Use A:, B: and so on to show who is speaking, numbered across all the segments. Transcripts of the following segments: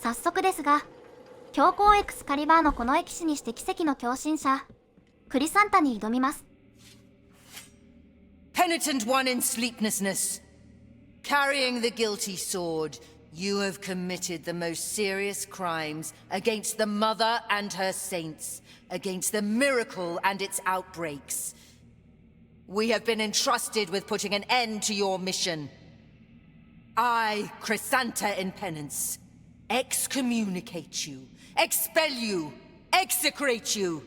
A: 早速ですが、教皇エクスカリバーのこの騎士にして奇跡の狂信者、クリサンタに挑みます。
B: Penitent one in sleeplessness, carrying the guilty sword, you have committed the most serious crimes against the Mother and her saints, against the miracle and its outbreaks. We have been entrusted with putting an end to your mission. I, Chrysanta in penance, excommunicate you, expel you, execrate you,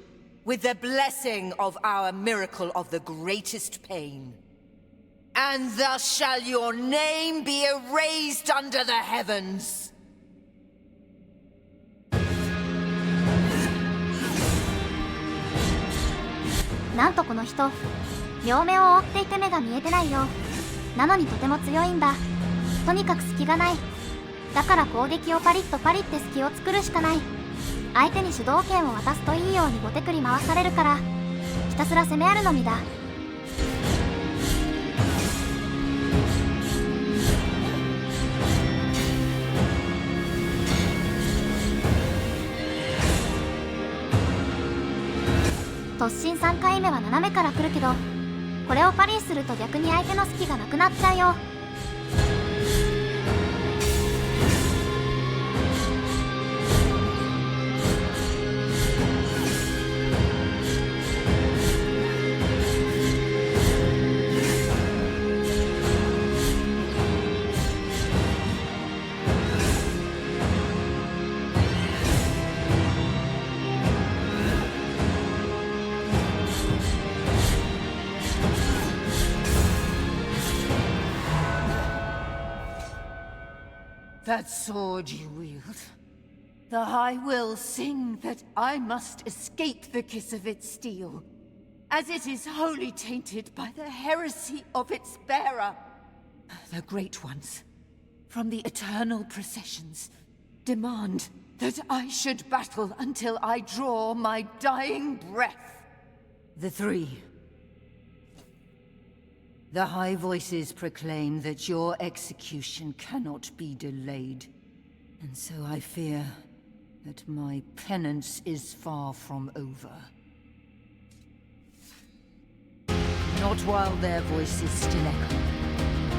B: with the blessing of our miracle of the greatest pain. And thus shall your name be erased under the heavens.
A: なんとこの人、両目を覆っていて目が見えてないよ。なのにとても強いんだ。とにかく隙がない。だから攻撃をパリッとパリって隙を作るしかない。相手に主導権を渡すといいように後手繰り回されるから、ひたすら攻めあるのみだ。突進3回目は斜めから来るけど、これをパリーすると逆に相手の隙がなくなっちゃうよ。
B: That sword you wield, the High will sing that I must escape the kiss of its steel, as it is wholly tainted by the heresy of its bearer. The Great Ones, from the eternal processions, demand that I should battle until I draw my dying breath. The Three. The High Voices proclaim that your execution cannot be delayed, and so I fear that my penance is far from over. Not while their voices still echo,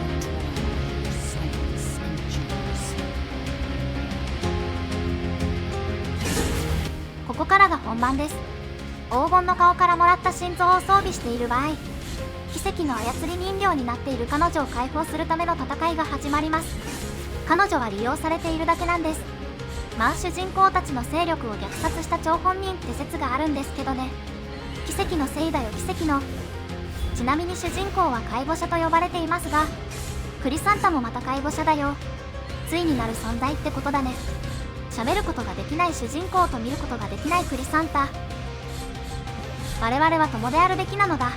B: not while silence endures.
A: ここからが本番です。黄金の顔からもらった心臓を装備している場合、奇跡の操り人形になっている彼女を解放するための戦いが始まります。彼女は利用されているだけなんです。マン主人公たちの勢力を虐殺した張本人って説があるんですけどね。奇跡のせいだよ奇跡の。ちなみに主人公は介護者と呼ばれていますが、クリサンタもまた介護者だよ。対になる存在ってことだね。喋ることができない主人公と見ることができないクリサンタ。我々は友であるべきなのだ。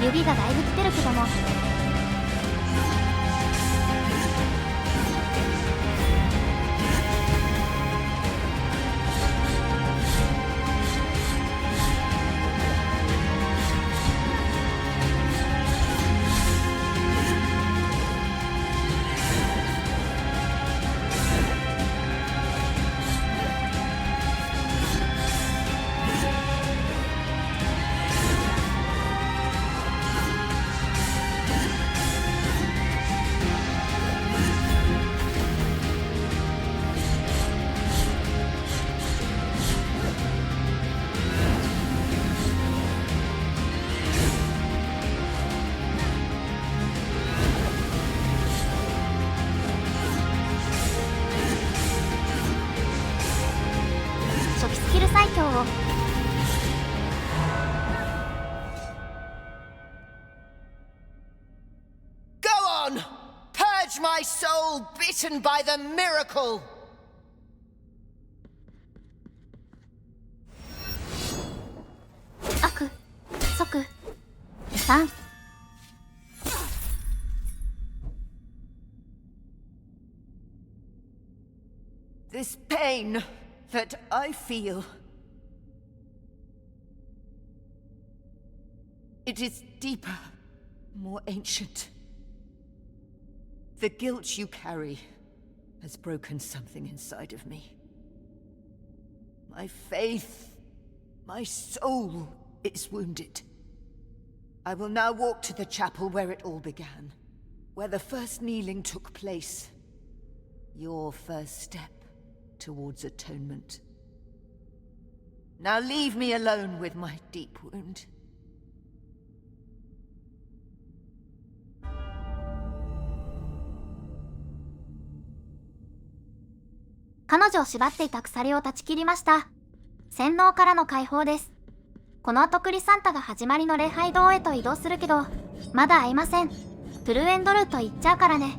A: 指がだいぶ来てるけども、境を。
B: Go on! Purge my soul bitten by the miracle!
A: 悪、即、3。
B: This pain that I feel, it is deeper, more ancient. The guilt you carry has broken something inside of me. My faith, my soul is wounded. I will now walk to the chapel where it all began, where the first kneeling took place. Your first step towards atonement. Now leave me alone with my deep wound.
A: 彼女を縛っていた鎖を断ち切りました。洗脳からの解放です。この後クリサンタが始まりの礼拝堂へと移動するけど、まだ会いません。トゥルーエンドルート行っちゃうからね。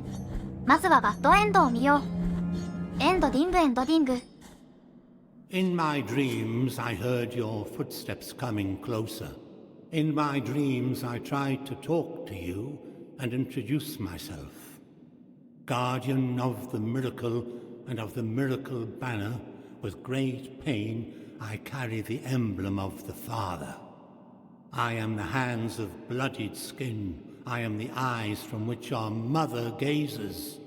A: まずはバッドエンドを見よう。エンドディングエンドディング。
C: In my dreams, I heard your footsteps coming closer. In my dreams, I tried to talk to you and introduce myself. Guardian of the miracle and of the miracle banner, with great pain, I carry the emblem of the Father. I am the hands of bloodied skin. I am the eyes from which our mother gazes.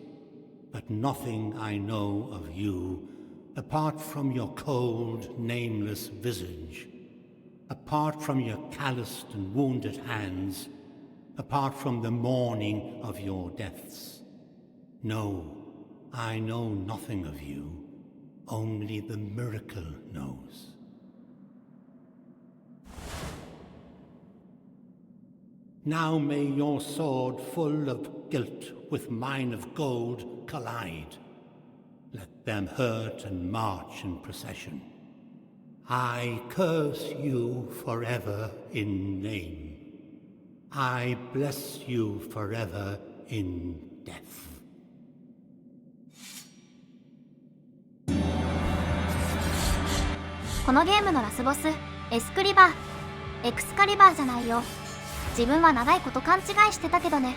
C: But nothing I know of you, apart from your cold, nameless visage, apart from your calloused and wounded hands, apart from the mourning of your deaths. No, I know nothing of you, only the miracle knows. Now may your sword full of guilt with mine of gold collide. Let them hurt and march in procession. I curse you forever in name. I bless you forever in death.
A: このゲームのラスボス、エスクリバー。エクスカリバーじゃないよ。自分は長いこと勘違いしてたけどね。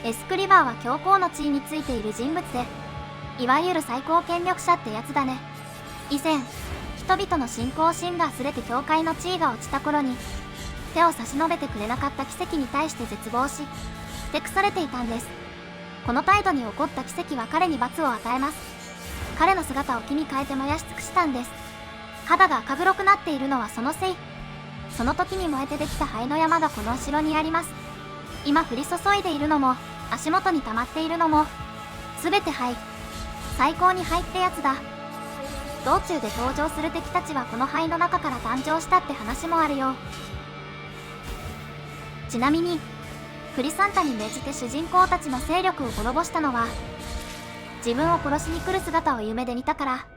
A: エスクリバーは教皇の地位についている人物で、いわゆる最高権力者ってやつだね。以前、人々の信仰心が薄れて教会の地位が落ちた頃に、手を差し伸べてくれなかった奇跡に対して絶望し、ふてくされていたんです。この態度に起こった奇跡は彼に罰を与えます。彼の姿を木に変えて燃やし尽くしたんです。肌が赤黒くなっているのはそのせい。その時に燃えてできた灰の山がこの後ろにあります。今降り注いでいるのも、足元に溜まっているのも、すべて灰。最高に灰ってやつだ。道中で登場する敵たちはこの灰の中から誕生したって話もあるよ。ちなみに、クリサンタに命じて主人公たちの勢力を滅ぼしたのは、自分を殺しに来る姿を夢で見たから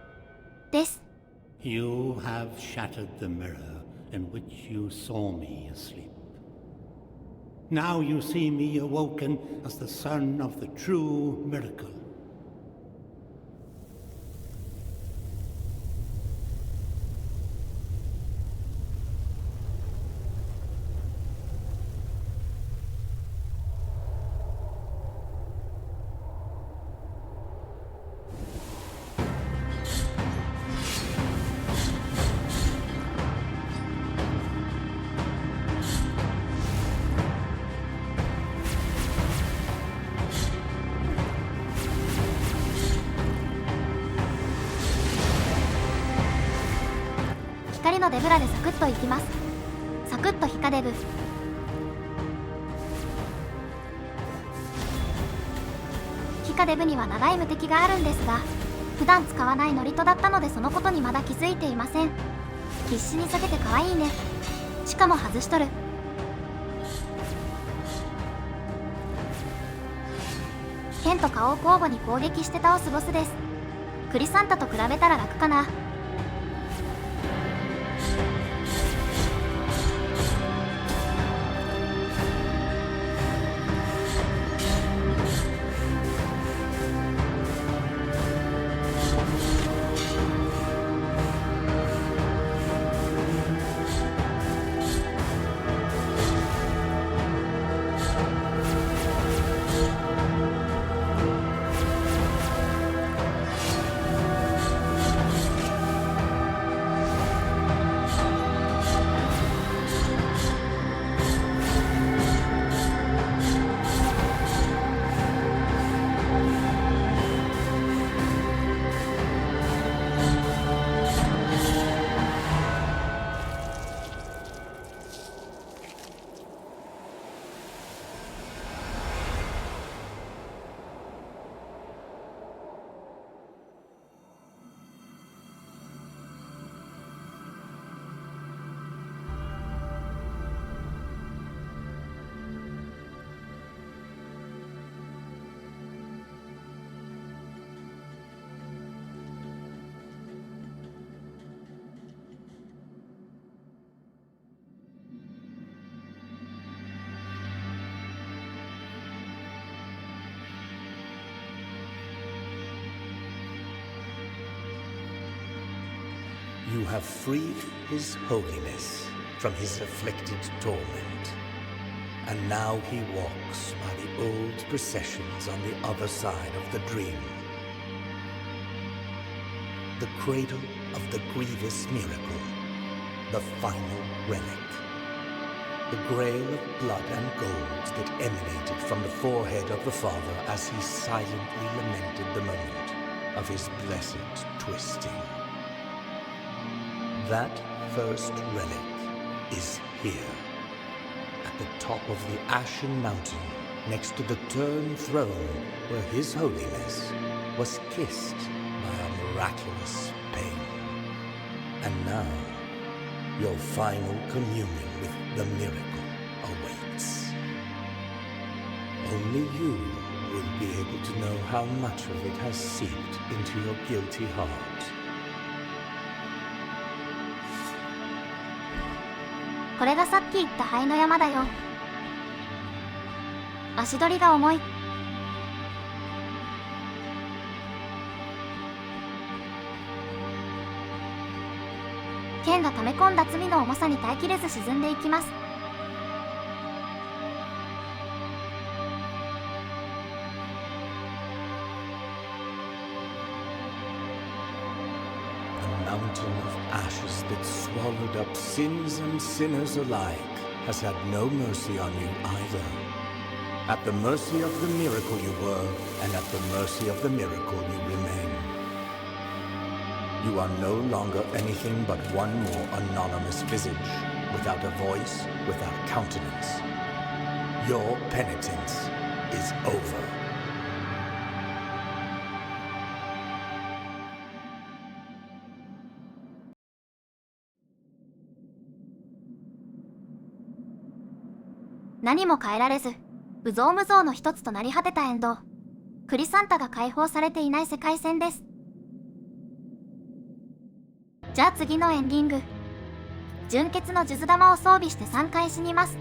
A: です。
C: You have shattered the mirror in which you saw me asleep. Now you see me awoken as the son of the true miracle.
A: 光のデブラでサクッといきます。サクッとヒカデブ。ヒカデブには長い無敵があるんですが、普段使わないノリトだったのでそのことにまだ気づいていません。必死に避けて可愛いね。しかも外しとる。剣と顔を交互に攻撃して倒すボスです。クリサンタと比べたら楽かな。
D: You have freed His Holiness from his afflicted torment, and now he walks by the old processions on the other side of the dream. The cradle of the grievous miracle, the final relic, the grail of blood and gold that emanated from the forehead of the Father as he silently lamented the moment of his blessed twisting. That first relic is here, at the top of the Ashen Mountain, next to the turned throne where His Holiness was kissed by a miraculous pain. And now, your final communion with the miracle awaits. Only you will be able to know how much of it has seeped into your guilty heart.
A: これがさっき言った灰の山だよ。足取りが重い。剣が溜め込んだ罪の重さに耐えきれず沈んでいきます。
D: Mountain of ashes that swallowed up sins and sinners alike has had no mercy on you either. At the mercy of the miracle you were, and at the mercy of the miracle you remain. You are no longer anything but one more anonymous visage, without a voice, without countenance. Your penitence is over.
A: 何も変えられず、無造無造の一つとなり果てたエンド。クリサンタが解放されていない世界線です。じゃあ次のエンディング。純潔の数珠玉を装備して3回死にます。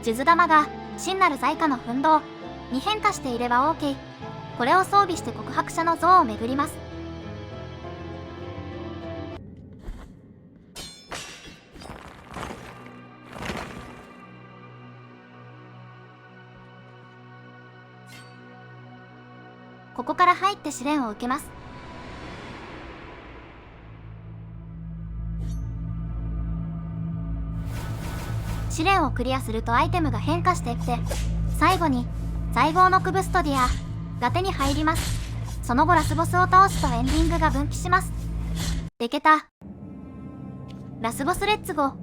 A: 数珠玉が真なる在家の奮闘に変化していれば OK。これを装備して告白者の像を巡ります。ここから入って試練を受けます。試練をクリアするとアイテムが変化していって、最後に細胞のクブストディアが手に入ります。その後ラスボスを倒すとエンディングが分岐します。でけた。ラスボスレッツゴー。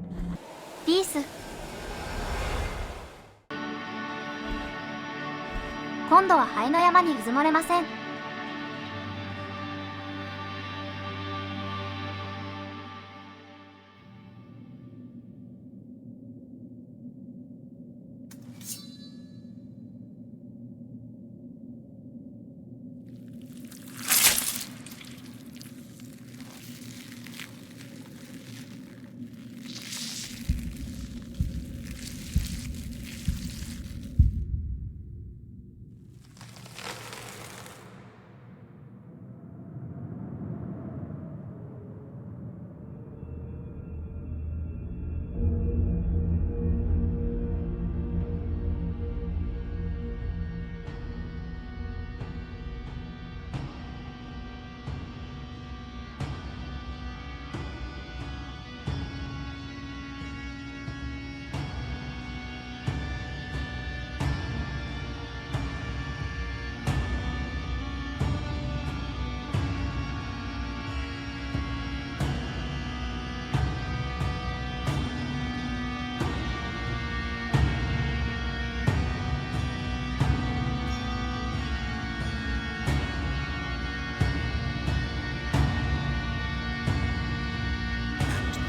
A: ピース。今度は灰の山にうずもれません。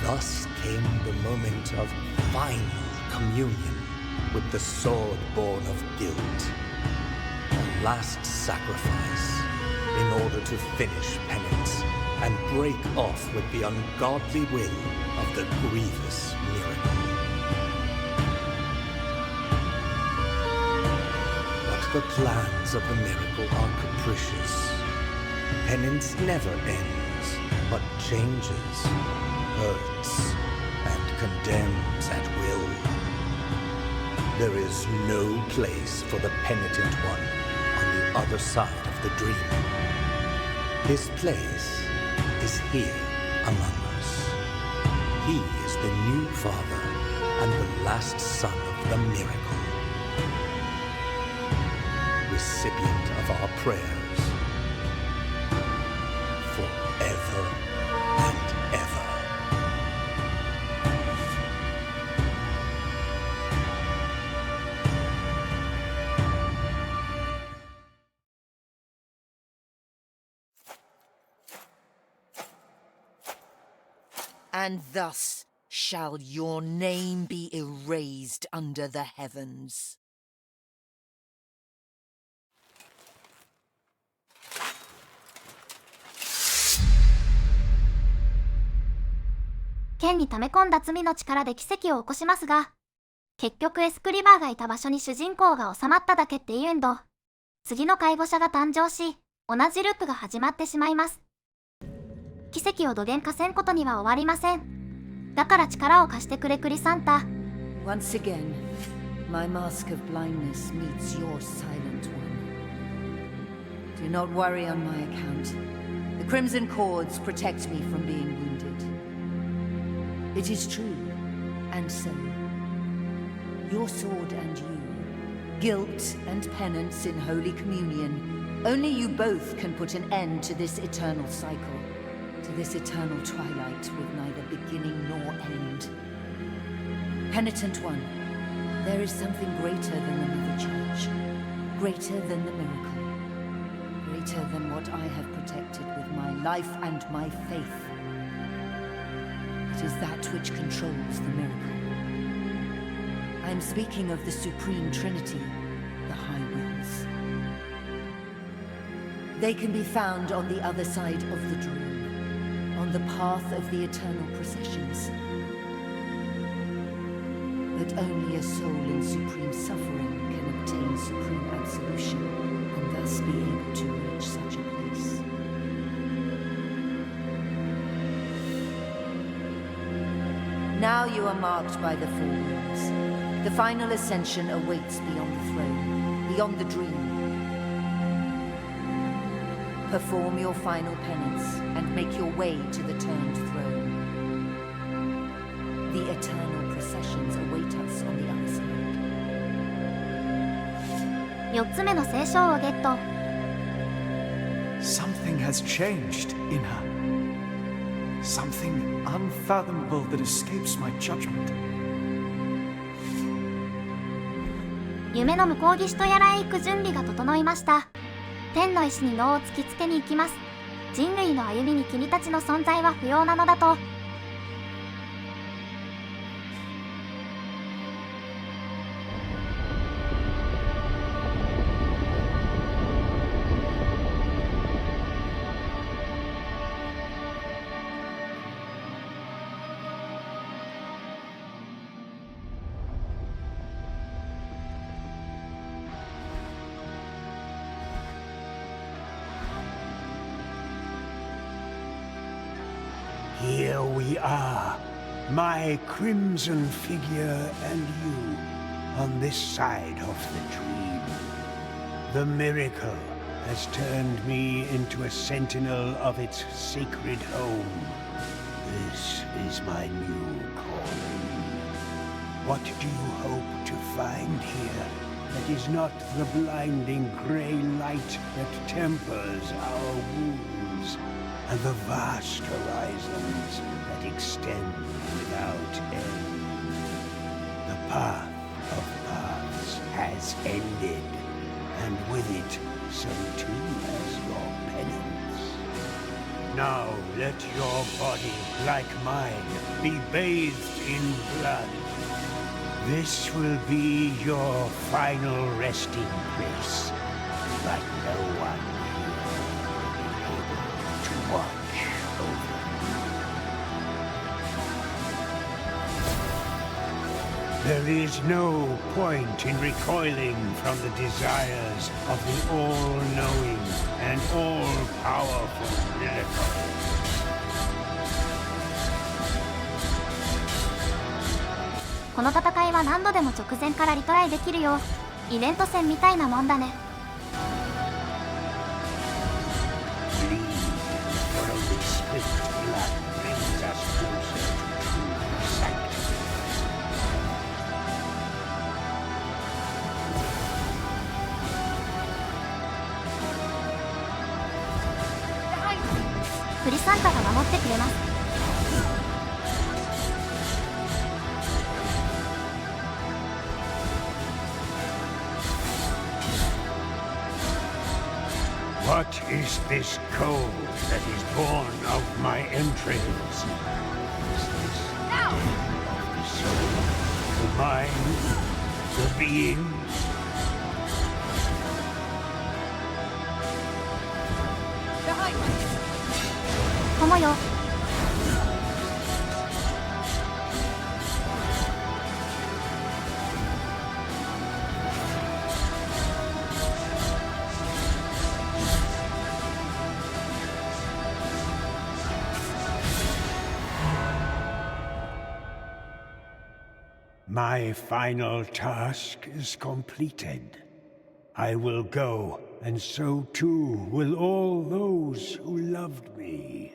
D: Thus came the moment of final communion with the sword born of guilt, a last sacrifice in order to finish penance and break off with the ungodly will of the grievous miracle. But The plans of the miracle are capricious. Penance never ends, but changes, hurts, and condemns at will. There is no place for the penitent one on the other side of the dream. His place is here among us. He is the new father and the last son of the miracle. Recipient of our prayers forever and ever.
B: And thus shall your name be erased under the heavens.
A: 剣に溜め込んだ罪の力で奇跡を起こしますが、結局エスクリバーがいた場所に主人公が収まっただけってエンド。次の介護者が誕生し、同じループが始まってしまいます。奇跡をどげんかせんことには終わりません。だから力を貸してくれクリサンタ。
B: Once again, my mask of blindness meets your silent one. Do not worry on my account. The crimson cords protect me from being wounded. It is true, and so, your sword and you, guilt and penance in Holy Communion, only you both can put an end to this eternal cycle, to this eternal twilight with neither beginning nor end. Penitent one, there is something greater than the Mother Church, greater than the miracle, greater than what I have protected with my life and my faith. It is that which controls the miracle. I am speaking of the Supreme Trinity, the High Wills. They can be found on the other side of the dream, on the path of the eternal processions. But only a soul in supreme suffering can obtain supreme absolution and thus be able to reach such a place. Now you are marked by the four winds. The final ascension awaits beyond the throne, beyond the dream. Perform your final penance and make your way to the turned throne. The eternal processions await us on the other side.
A: 4つ目の聖書をゲット。
E: Something has changed in her. Something unfathomable that escapes my judgment.
A: 夢の向こう岸とやらへ行く準備が整いました。天の石に脳を突きつけに行きます。人類の歩みに君たちの存在は不要なのだと。
F: Here we are, my crimson figure and you, on this side of the dream. The miracle has turned me into a sentinel of its sacred home. This is my new calling. What do you hope to find here that is not the blinding grey light that tempers our wounds? And the vast horizons that extend without end. The path of paths has ended, and with it, so too has your penance. Now let your body, like mine, be bathed in blood. This will be your final resting place, but no one watch over.
D: 「
F: There is no point in recoiling from the desires of the all-knowing and all-powerful miracle.
A: この戦いは何度でも直前からリトライできるようイベント戦みたいなもんだね。クリサンタが守ってくれます。
F: What is this cold that is born of my entrails? Is this of the soul, the mind, the being?
A: 友よ。
F: My final task is completed. I will go, and so too will all those who loved me.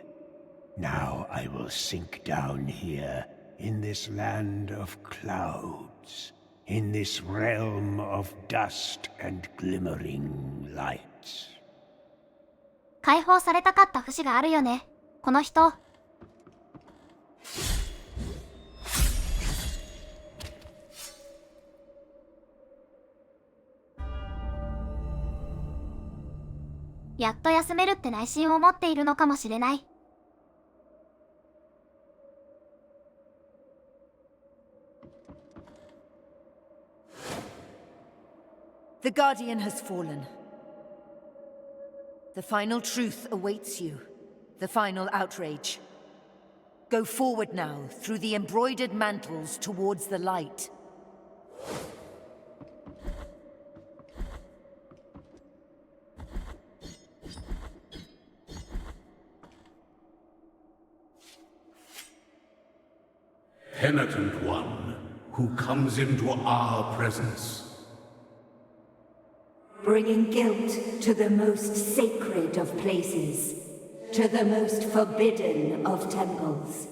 F: Now I will sink down here, in this land of clouds, in this realm of dust and glimmering lights.
A: 解放されたかった節があるよね、この人。やっと休めるって内心を持っているのかもしれない。
B: The Guardian has fallen. The final truth awaits you. The final outrage. Go forward now, through the embroidered mantles towards the light.
C: Penitent one, who comes into our presence.
G: Bringing guilt to the most sacred of places, to the most forbidden of temples.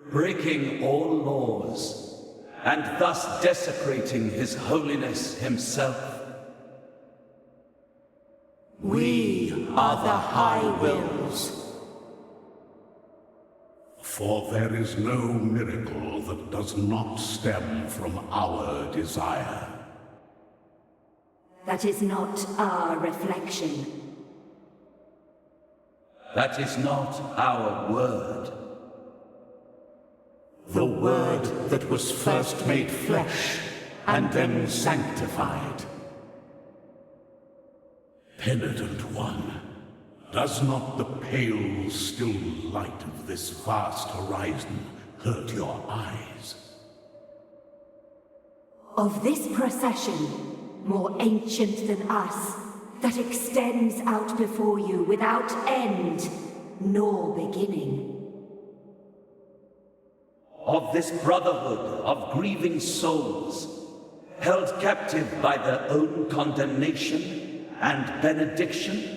H: Breaking all laws, and thus desecrating His Holiness Himself. We are the High Wills.
C: For there is no miracle that does not stem from our desire.
G: That is not our reflection.
H: That is not our word.
C: The word that was first made flesh and then sanctified. Penitent one, does not the pale, still light of this vast horizon hurt your eyes?
G: Of this procession, more ancient than us, that extends out before you without end nor beginning.
H: Of this brotherhood of grieving souls, held captive by their own condemnation and benediction.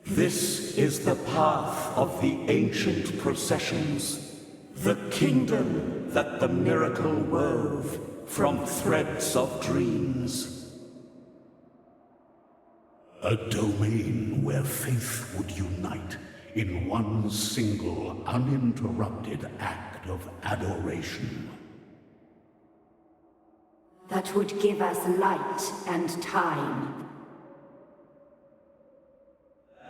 C: This is the path of the ancient processions, the kingdom that the miracle wove from threads of dreams. A domain where faith would unite in one single, uninterrupted act of adoration.
G: That would give us light and time.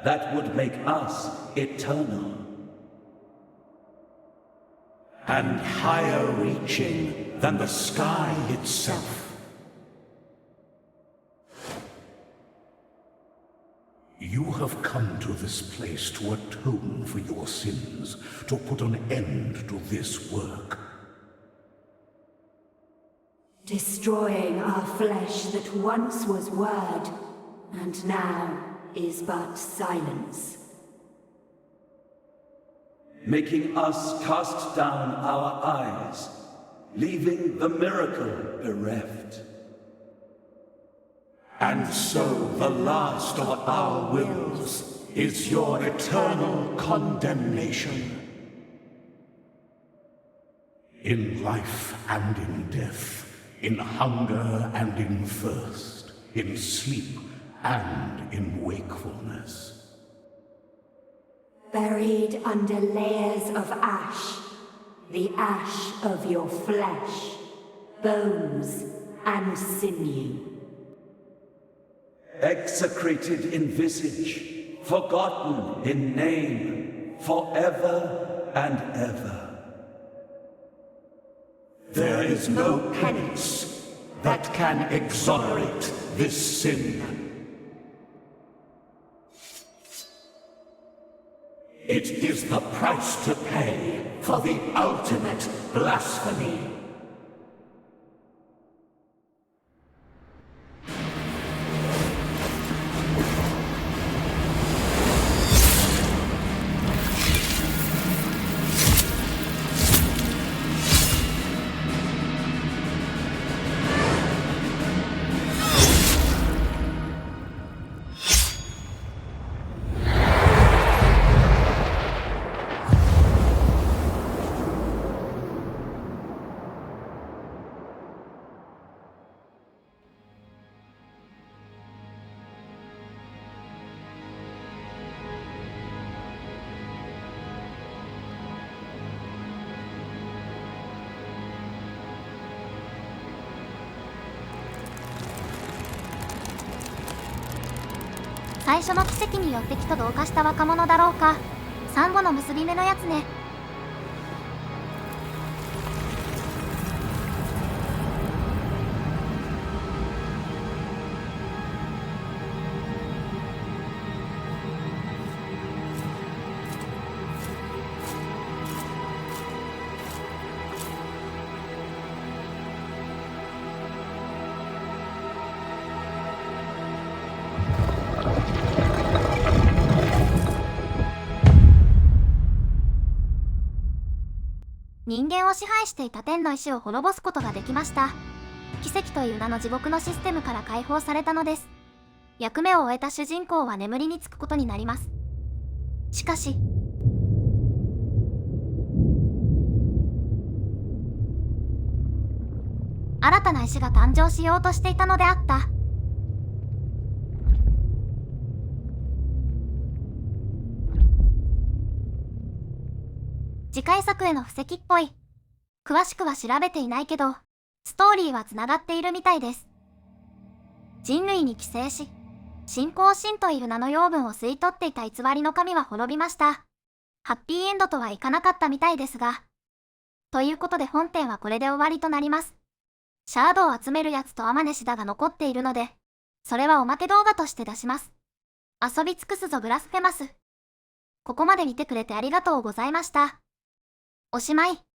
H: That would make us eternal.
C: And higher reaching than the sky itself. You You have come to this place to atone for your sins, to put an end to this work.
G: Destroying our flesh that once was word, and now is but silence.
H: Making us cast down our eyes, leaving the miracle bereft.
C: And so the last of our wills is your eternal condemnation. In life and in death, in hunger and in thirst, in sleep and in wakefulness.
G: Buried under layers of ash, the ash of your flesh, bones and sinew.
H: Execrated in visage, forgotten in name, forever and ever.
C: There is no penance that can exonerate this sin. It is the price to pay for the ultimate blasphemy.
A: 最初の奇跡によって気と同化した若者だろうか。サンゴの結び目のやつね。人間を支配していた天の石を滅ぼすことができました。奇跡という名の地獄のシステムから解放されたのです。役目を終えた主人公は眠りにつくことになります。しかし、新たな石が誕生しようとしていたのであった。次回作への布石っぽい。詳しくは調べていないけど、ストーリーは繋がっているみたいです。人類に寄生し、信仰心という名の養分を吸い取っていた偽りの神は滅びました。ハッピーエンドとはいかなかったみたいですが。ということで本編はこれで終わりとなります。シャードを集めるやつとアマネシダが残っているので、それはおまけ動画として出します。遊び尽くすぞブラスフェマス。ここまで見てくれてありがとうございました。おしまい。